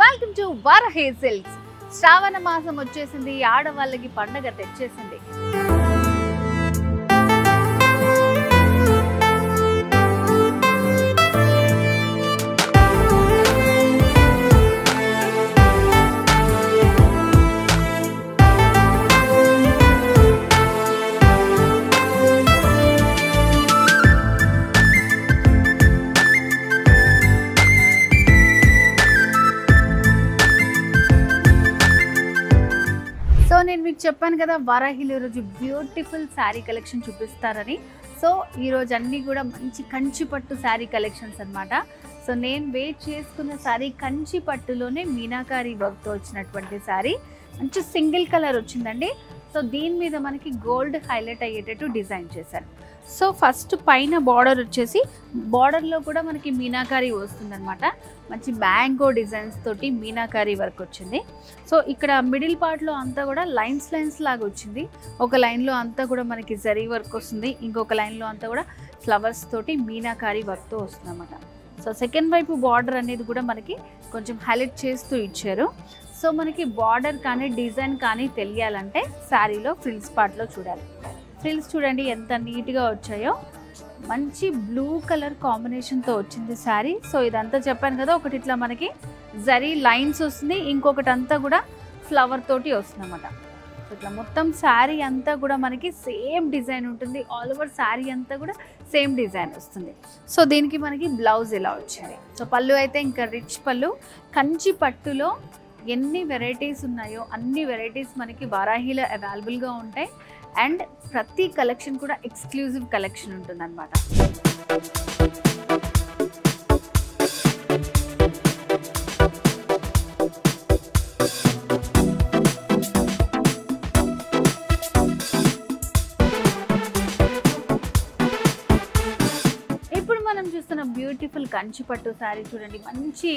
Welcome to Varahe Silks. శ్రావణ మాసం వచ్చేసింది, ఆడవాళ్ళకి పండగ తెచ్చేసింది. సో నేను మీకు చెప్పాను కదా, వరాహిలో ఈరోజు బ్యూటిఫుల్ శారీ కలెక్షన్ చూపిస్తారని. సో ఈరోజు అన్నీ కూడా మంచి కంచి పట్టు శారీ కలెక్షన్స్ అనమాట. సో నేను వెయిట్ చేసుకున్న శారీ కంచి పట్టులోనే మీనాకారి వర్క్తో వచ్చినటువంటి శారీ. మంచి సింగిల్ కలర్ వచ్చిందండి. సో దీని మీద మనకి గోల్డ్ హైలైట్ అయ్యేటట్టు డిజైన్ చేశారు. సో ఫస్ట్ పైన బార్డర్ వచ్చేసి, బార్డర్లో కూడా మనకి మీనాకారి వస్తుందన్నమాట. మంచి మ్యాంగో డిజైన్స్ తోటి మీనాకారి వర్క్ వచ్చింది. సో ఇక్కడ మిడిల్ పార్ట్లో అంతా కూడా లైన్స్ లాగా వచ్చింది. ఒక లైన్లో అంతా కూడా మనకి జరీ వర్క్ వస్తుంది, ఇంకొక లైన్లో అంతా కూడా ఫ్లవర్స్ తోటి మీనాకారి వర్క్తో వస్తుంది అన్నమాట. సో సెకండ్ వైపు బార్డర్ అనేది కూడా మనకి కొంచెం హైలైట్ చేస్తూ ఇచ్చారు. సో మనకి బార్డర్ కానీ డిజైన్ కానీ తెలియాలంటే శారీలో ఫ్రిల్స్ పార్ట్లో చూడాలి. ఫ్రిల్స్ చూడండి ఎంత నీట్గా వచ్చాయో. మంచి బ్లూ కలర్ కాంబినేషన్తో వచ్చింది శారీ. సో ఇదంతా చెప్పాను కదా, ఒకటి ఇట్లా మనకి జరీ లైన్స్ వస్తుంది, ఇంకొకటి అంతా కూడా ఫ్లవర్ తోటి వస్తుంది అన్నమాట. సో ఇట్లా మొత్తం శారీ అంతా కూడా మనకి సేమ్ డిజైన్ ఉంటుంది. ఆల్ ఓవర్ శారీ అంతా కూడా సేమ్ డిజైన్ వస్తుంది. సో దీనికి మనకి బ్లౌజ్ ఇలా వచ్చింది. సో పళ్ళు అయితే ఇంకా రిచ్ పళ్ళు. కంచి పట్టులో ఎన్ని వెరైటీస్ ఉన్నాయో అన్ని వెరైటీస్ మనకి వరాహిలో అవైలబుల్గా ఉంటాయి. అండ్ ప్రతి కలెక్షన్ కూడా ఎక్స్క్లూజివ్ కలెక్షన్ ఉంటుందన్నమాట. ఇప్పుడు మనం చూస్తున్న బ్యూటిఫుల్ కంచి పట్టు శారీ చూడండి, మంచి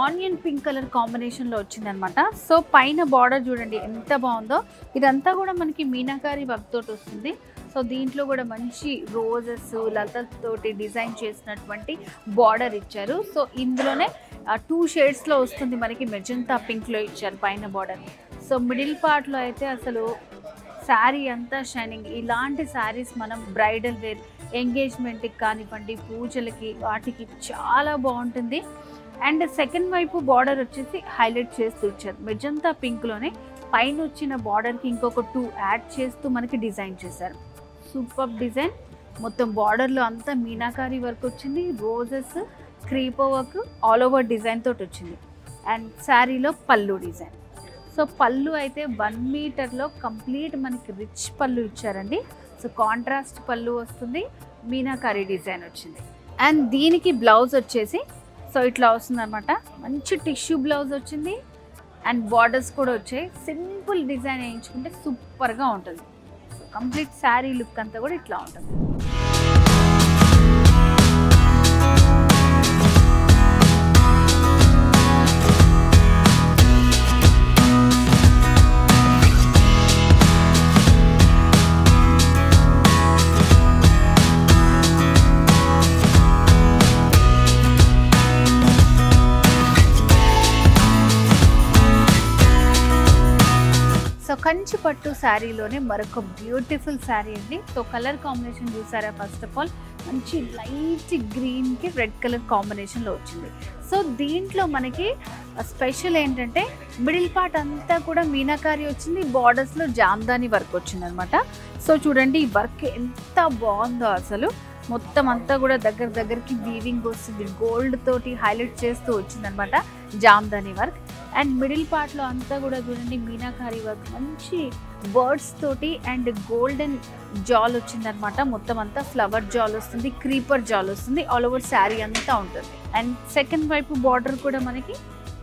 ఆనియన్ పింక్ కలర్ కాంబినేషన్లో వచ్చిందనమాట. సో పైన బార్డర్ చూడండి ఎంత బాగుందో. ఇదంతా కూడా మనకి మీనాకారి వర్క్ తోటి వస్తుంది. సో దీంట్లో కూడా మంచి రోజెస్ లతతోటి డిజైన్ చేసినటువంటి బార్డర్ ఇచ్చారు. సో ఇందులోనే 2 షేడ్స్లో వస్తుంది మనకి. మెజంతా పింక్లో ఇచ్చారు పైన బార్డర్. సో మిడిల్ పార్ట్లో అయితే అసలు శారీ అంతా షైనింగ్. ఇలాంటి శారీస్ మనం బ్రైడల్ వేర్, ఎంగేజ్మెంట్కి కానివ్వండి, పూజలకి వాటికి చాలా బాగుంటుంది. అండ్ సెకండ్ వైపు బార్డర్ వచ్చేసి హైలైట్ చేస్తూ ఇచ్చారు. మెజంతా పింక్లోనే పైన వచ్చిన బార్డర్కి ఇంకొక 2 యాడ్ చేస్తూ మనకి డిజైన్ చేశారు. Super design. మొత్తం బార్డర్లో అంతా మీనాకారి వర్క్ వచ్చింది, roses, క్రీపో work, all over design తోటి వచ్చింది. అండ్ శారీలో పళ్ళు డిజైన్. సో పళ్ళు అయితే 1 మీటర్లో కంప్లీట్ మనకి రిచ్ పళ్ళు ఇచ్చారండి. సో కాంట్రాస్ట్ పళ్ళు వస్తుంది, మీనాకారి డిజైన్ వచ్చింది. అండ్ దీనికి బ్లౌజ్ వచ్చేసి సో ఇట్లా వస్తుంది అనమాట. మంచి టిష్యూ బ్లౌజ్ వచ్చింది. అండ్ బార్డర్స్ కూడా వచ్చాయి. సింపుల్ డిజైన్ వేయించుకుంటే సూపర్గా ఉంటుంది. సో కంప్లీట్ శారీ లుక్ అంతా కూడా ఇట్లా ఉంటుంది. సో కంచి పట్టు శారీలోనే మరొక బ్యూటిఫుల్ శారీ అండి. సో కలర్ కాంబినేషన్ చూసారా? ఫస్ట్ ఆఫ్ ఆల్ మంచి లైట్ గ్రీన్కి రెడ్ కలర్ కాంబినేషన్లో వచ్చింది. సో దీంట్లో మనకి స్పెషల్ ఏంటంటే మిడిల్ పార్ట్ అంతా కూడా మీనాకారి వచ్చింది, బార్డర్స్లో జామ్దాని వర్క్ వచ్చింది అనమాట. సో చూడండి ఈ వర్క్ ఎంత బాగుందో అసలు. మొత్తం అంతా కూడా దగ్గరికి వీవింగ్ వస్తుంది, గోల్డ్ తోటి హైలైట్ చేస్తూ వచ్చిందనమాట జామ్దాని వర్క్. అండ్ మిడిల్ పార్ట్లో అంతా కూడా చూడండి మీనాకారి వర్క్, మంచి బర్డ్స్ తోటి అండ్ గోల్డెన్ జాల్ వచ్చిందనమాట. మొత్తం అంతా ఫ్లవర్ జాల్ వస్తుంది, క్రీపర్ జాల్ వస్తుంది, ఆల్ ఓవర్ శారీ అంతా ఉంటుంది. అండ్ సెకండ్ వైపు బార్డర్ కూడా మనకి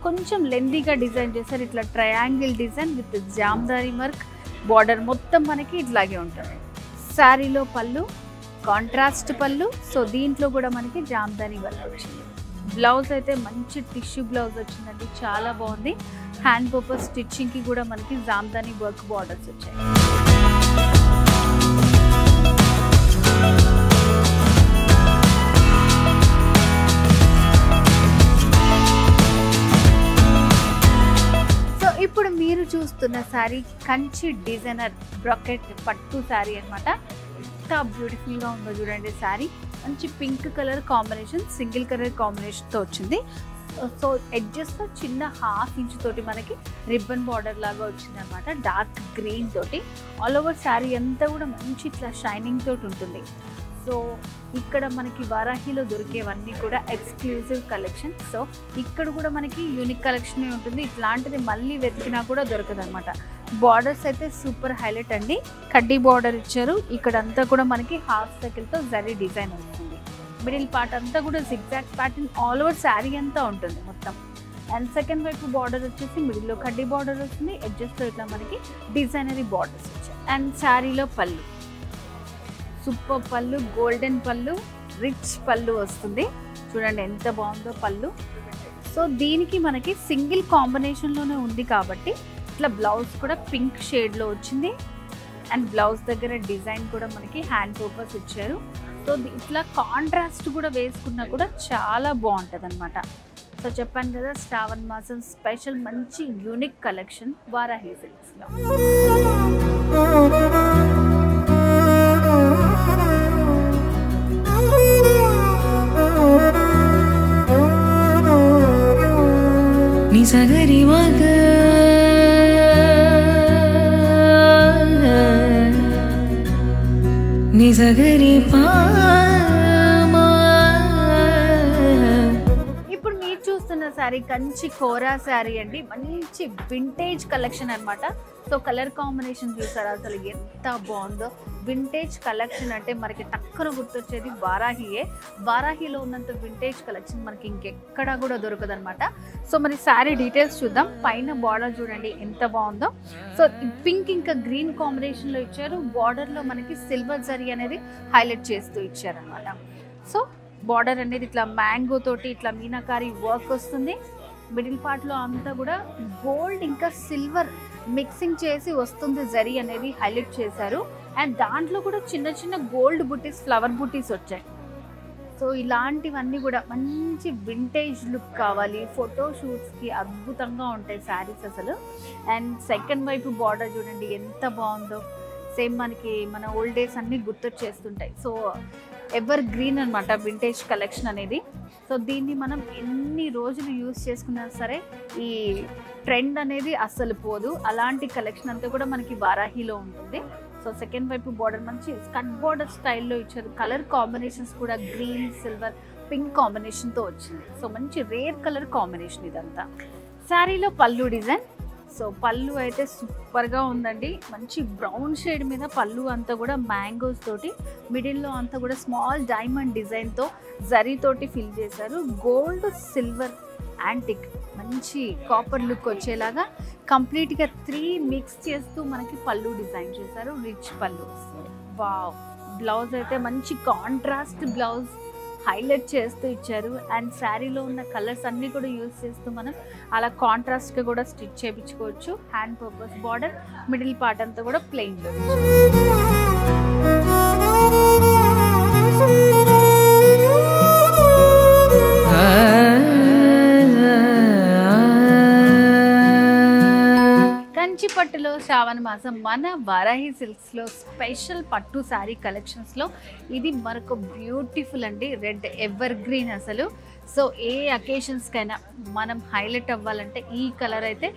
కొంచెం లెందీగా డిజైన్ చేశారు. ఇట్లా triangle design with Jamdani work. Border మొత్తం మనకి ఇట్లాగే ఉంటుంది. శారీలో పళ్ళు కాంట్రాస్ట్ పళ్ళు. సో దీంట్లో కూడా మనకి జామ్దాని వర్క్ వచ్చింది. బ్లౌజ్ అయితే మంచి టిష్యూ బ్లౌజ్ వచ్చిందండి, చాలా బాగుంది. హ్యాండ్ పర్పస్ స్టిచ్చింగ్కి కూడా మనకి జామ్దాని వర్క్ బార్డర్స్ వచ్చాయి. శారీ కంచి డిజైనర్ బ్రొకెట్ పట్టు శారీ అనమాట. ఎంత బ్యూటిఫుల్గా ఉందో చూడండి శారీ. మంచి pink colour combination, single colour కాంబినేషన్తో వచ్చింది. సో ఎడ్జెస్లో చిన్న ½ ఇంచ్ తోటి మనకి రిబ్బన్ బార్డర్ లాగా వచ్చింది అనమాట. డార్క్ గ్రీన్ తోటి ఆల్ ఓవర్ శారీ అంతా కూడా మంచి ఇట్లా షైనింగ్ తోటి ఉంటుంది. సో ఇక్కడ మనకి వారాహిలో దొరికేవన్నీ కూడా ఎక్స్క్లూజివ్ కలెక్షన్. సో ఇక్కడ కూడా మనకి యూనిక్ కలెక్షన్ ఉంటుంది. ఇట్లాంటిది మళ్ళీ వెతికినా కూడా దొరకదు అనమాట. బార్డర్స్ అయితే సూపర్ హైలైట్ అండి. కడ్డీ బార్డర్ ఇచ్చారు. ఇక్కడంతా కూడా మనకి హాఫ్ సర్కిల్తో జరీ డిజైన్ వస్తుంది. మిడిల్ పార్ట్ అంతా కూడా zigzag pattern all over sari అంతా ఉంటుంది మొత్తం. అండ్ సెకండ్ వైపు బార్డర్ వచ్చేసి మిడిల్లో కడ్డీ బార్డర్ వస్తుంది. ఎడ్జెస్లో ఇట్లా మనకి డిజైనరీ బార్డర్స్ వచ్చాయి. అండ్ శారీలో పళ్ళు సూపర్ పళ్ళు, గోల్డెన్ పళ్ళు, రిచ్ పళ్ళు వస్తుంది. చూడండి ఎంత బాగుందో పళ్ళు. సో దీనికి మనకి సింగిల్ కాంబినేషన్లోనే ఉంది కాబట్టి ఇట్లా బ్లౌజ్ కూడా పింక్ షేడ్లో వచ్చింది. అండ్ బ్లౌజ్ దగ్గర డిజైన్ కూడా మనకి హ్యాండ్ పర్పస్ ఇచ్చారు. సో ఇట్లా కాంట్రాస్ట్ కూడా వేసుకున్నా కూడా చాలా బాగుంటుంది అనమాట. సో చెప్పాను కదా, శ్రావణ మాసం స్పెషల్ మంచి యూనిక్ కలెక్షన్ వారాహి సిల్క్స్లో. నిసగరి మగ నిసగరి పామా. ఇప్పుడు మీరు చూస్తున్న శారీ కంచి కోరా శారీ అండి. మంచి వింటేజ్ కలెక్షన్ అనమాట. సో కలర్ కాంబినేషన్ చూసారా అసలు ఎంత బాగుందో. వింటేజ్ కలెక్షన్ అంటే మనకి టక్కున గుర్తొచ్చేది వారాహియే. వారాహిలో ఉన్నంత వింటేజ్ కలెక్షన్ మనకి ఇంకెక్కడా కూడా దొరకదు అనమాట. సో మరి శారీ డీటెయిల్స్ చూద్దాం. పైన బార్డర్ చూడండి ఎంత బాగుందో. సో పింక్ ఇంకా గ్రీన్ కాంబినేషన్లో ఇచ్చారు. బార్డర్లో మనకి సిల్వర్ జరీ అనేది హైలైట్ చేస్తూ ఇచ్చారనమాట. సో బార్డర్ అనేది ఇట్లా మ్యాంగో తోటి ఇట్లా మీనాకారి వర్క్ వస్తుంది. మిడిల్ పార్ట్లో అంతా కూడా గోల్డ్ ఇంకా సిల్వర్ మిక్సింగ్ చేసి వస్తుంది జరీ అనేది హైలైట్ చేశారు. అండ్ దాంట్లో కూడా చిన్న చిన్న గోల్డ్ బుటీస్, ఫ్లవర్ బుటీస్ వచ్చాయి. సో ఇలాంటివన్నీ కూడా మంచి వింటేజ్ లుక్ కావాలి, ఫోటో షూట్స్కి అద్భుతంగా ఉంటాయి శారీస్ అసలు. అండ్ సెకండ్ వైపు బార్డర్ చూడండి ఎంత బాగుందో. సేమ్ మనకి మన ఓల్డ్ డేస్ అన్నీ గుర్తొచ్చేస్తుంటాయి. సో ఎవర్ గ్రీన్ అనమాట వింటేజ్ కలెక్షన్ అనేది. సో దీన్ని మనం ఎన్ని రోజులు యూజ్ చేసుకున్నా సరే ఈ ట్రెండ్ అనేది అస్సలు పోదు. అలాంటి కలెక్షన్ అంతా కూడా మనకి వారాహిలో ఉంటుంది. సో సెకండ్ వైపు బార్డర్ మంచి స్కట్ బార్డర్ స్టైల్లో ఇచ్చారు. కలర్ కాంబినేషన్స్ కూడా గ్రీన్, సిల్వర్, పింక్ కాంబినేషన్తో వచ్చింది. సో మంచి రేర్ కలర్ కాంబినేషన్ ఇదంతా. శారీలో పళ్ళు డిజైన్. సో పళ్ళు అయితే సూపర్గా ఉందండి. మంచి బ్రౌన్ షేడ్ మీద పళ్ళు అంతా కూడా మ్యాంగోస్ తోటి, మిడిల్లో అంతా కూడా స్మాల్ డైమండ్ డిజైన్తో జరీతోటి ఫిల్ చేశారు. గోల్డ్, సిల్వర్, యాంటిక్ మంచి కాపర్ లుక్ వచ్చేలాగా కంప్లీట్గా 3 మిక్స్ చేస్తూ మనకి పళ్ళు డిజైన్ చేశారు. రిచ్ పళ్ళు. వావ్. బ్లౌజ్ అయితే మంచి కాంట్రాస్ట్ బ్లౌజ్ హైలైట్ చేస్తూ ఇచ్చారు. అండ్ శారీలో ఉన్న కలర్స్ అన్నీ కూడా యూజ్ చేస్తూ మనం అలా కాంట్రాస్ట్గా కూడా స్టిచ్ చేయించుకోవచ్చు. Hand purpose border, middle part అంతా కూడా ప్లెయిన్. కంచి పట్టులో శ్రావణ మాసం మన వారాహి సిల్క్స్లో స్పెషల్ పట్టు శారీ కలెక్షన్స్లో ఇది మరొక బ్యూటిఫుల్ అండి. రెడ్ ఎవర్ గ్రీన్ అసలు. సో ఏ అకేషన్స్కైనా మనం హైలైట్ అవ్వాలంటే ఈ కలర్ అయితే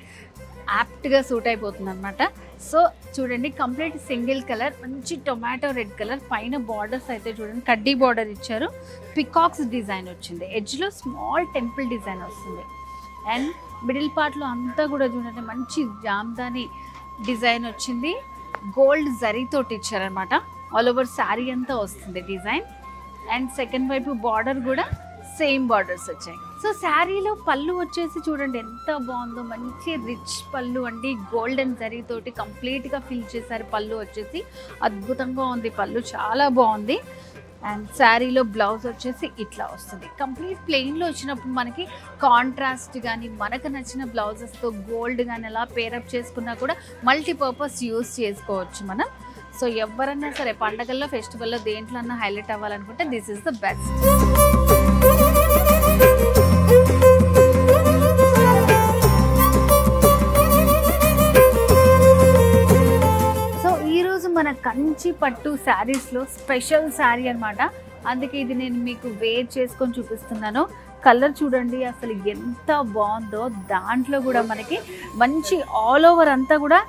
యాప్ట్గా సూట్ అయిపోతుంది అనమాట. సో చూడండి కంప్లీట్ సింగిల్ కలర్, మంచి టొమాటో రెడ్ కలర్. పైన బార్డర్స్ అయితే చూడండి కడ్డీ బార్డర్ ఇచ్చారు. పికాక్స్ డిజైన్ వచ్చింది. ఎడ్జ్లో స్మాల్ టెంపుల్ డిజైన్ వస్తుంది. అండ్ మిడిల్ పార్ట్లో అంతా కూడా చూడండి మంచి జామ్దాని డిజైన్ వచ్చింది. గోల్డ్ జరీతోటి ఇచ్చారనమాట. ఆల్ ఓవర్ శారీ అంతా వస్తుంది డిజైన్. అండ్ సెకండ్ వైపు బార్డర్ కూడా సేమ్ బార్డర్స్ వచ్చాయి. సో శారీలో పళ్ళు వచ్చేసి చూడండి ఎంత బాగుందో. మంచి రిచ్ పళ్ళు అండి. గోల్డెన్ జరీతోటి కంప్లీట్గా ఫిల్ చేశారు. పళ్ళు వచ్చేసి అద్భుతంగా ఉంది. పళ్ళు చాలా బాగుంది. అండ్ శారీలో బ్లౌజ్ వచ్చేసి ఇట్లా వస్తుంది. కంప్లీట్ ప్లెయిన్లో వచ్చినప్పుడు మనకి కాంట్రాస్ట్ కానీ మనకు నచ్చిన బ్లౌజెస్తో గోల్డ్ కానీ అలా పేరప్ చేసుకున్నా కూడా మల్టీపర్పస్ యూస్ చేసుకోవచ్చు మనం. సో ఎవరన్నా సరే పండగల్లో, ఫెస్టివల్లో దేంట్లో అన్నా హైలైట్ అవ్వాలనుకుంటే this is the best. Kanchi పట్టు శారీస్లో స్పెషల్ శారీ అనమాట. అందుకే ఇది నేను మీకు వేర్ చేసుకొని చూపిస్తున్నాను. కలర్ చూడండి అసలు ఎంత బాగుందో. దాంట్లో కూడా మనకి మంచి ఆల్ ఓవర్ అంతా కూడా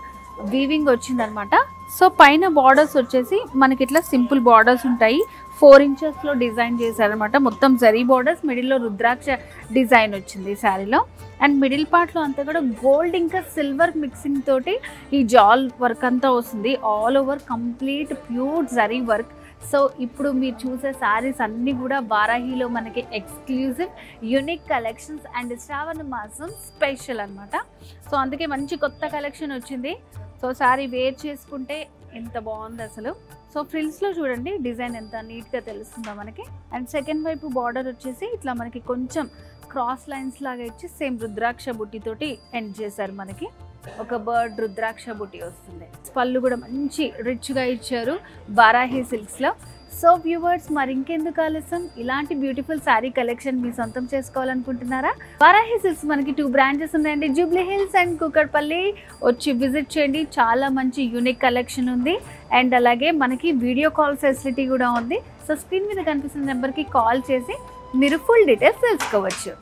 వీవింగ్ వచ్చిందనమాట. సో పైన బార్డర్స్ వచ్చేసి మనకి ఇట్లా సింపుల్ బార్డర్స్ ఉంటాయి. 4 ఇంచెస్లో డిజైన్ చేశారనమాట. మొత్తం జరీ బార్డర్స్, మిడిల్లో రుద్రాక్ష డిజైన్ వచ్చింది ఈ శారీలో. అండ్ మిడిల్ పార్ట్లో అంతా కూడా గోల్డ్ ఇంకా సిల్వర్ మిక్సింగ్ తోటి ఈ జాల్ వర్క్ అంతా వస్తుంది. All over complete pure zari work. So ఇప్పుడు మీరు చూసే శారీస్ అన్నీ కూడా వారాహిలో మనకి ఎక్స్క్లూజివ్ యూనిక్ కలెక్షన్స్ అండ్ శ్రావణ మాసం స్పెషల్ అనమాట. సో అందుకే మంచి కొత్త కలెక్షన్ వచ్చింది. సో శారీ వేర్ చేసుకుంటే ఎంత బాగుంది అసలు. సో ఫ్రిల్స్లో చూడండి డిజైన్ ఎంత నీట్గా తెలుస్తుందో మనకి. అండ్ సెకండ్ వైపు బార్డర్ వచ్చేసి ఇట్లా మనకి కొంచెం క్రాస్ లైన్స్ లాగా ఇచ్చి సేమ్ రుద్రాక్ష బుట్టితోటి ఎండ్ చేశారు. మనకి ఒక బర్డ్ రుద్రాక్ష బుట్టి వస్తుంది. పళ్ళు కూడా మంచి రిచ్గా ఇచ్చారు వారాహి సిల్క్స్లో. సో వ్యూవర్స్, మరి ఇంకెందుకు ఆలస్యం, ఇలాంటి బ్యూటిఫుల్ శారీ కలెక్షన్ మీ సొంతం చేసుకోవాలనుకుంటున్నారా? వారాహి సిల్క్స్ మనకి 2 బ్రాంచెస్ ఉన్నాయండి, జూబ్లీ హిల్స్ అండ్ కూకట్పల్లి. వచ్చి విజిట్ చేయండి, చాలా మంచి యూనిక్ కలెక్షన్ ఉంది. అండ్ అలాగే మనకి వీడియో కాల్ ఫెసిలిటీ కూడా ఉంది. సో స్క్రీన్ మీద కనిపిస్తున్న నెంబర్కి కాల్ చేసి మీరు ఫుల్ డీటెయిల్స్ తెలుసుకోవచ్చు.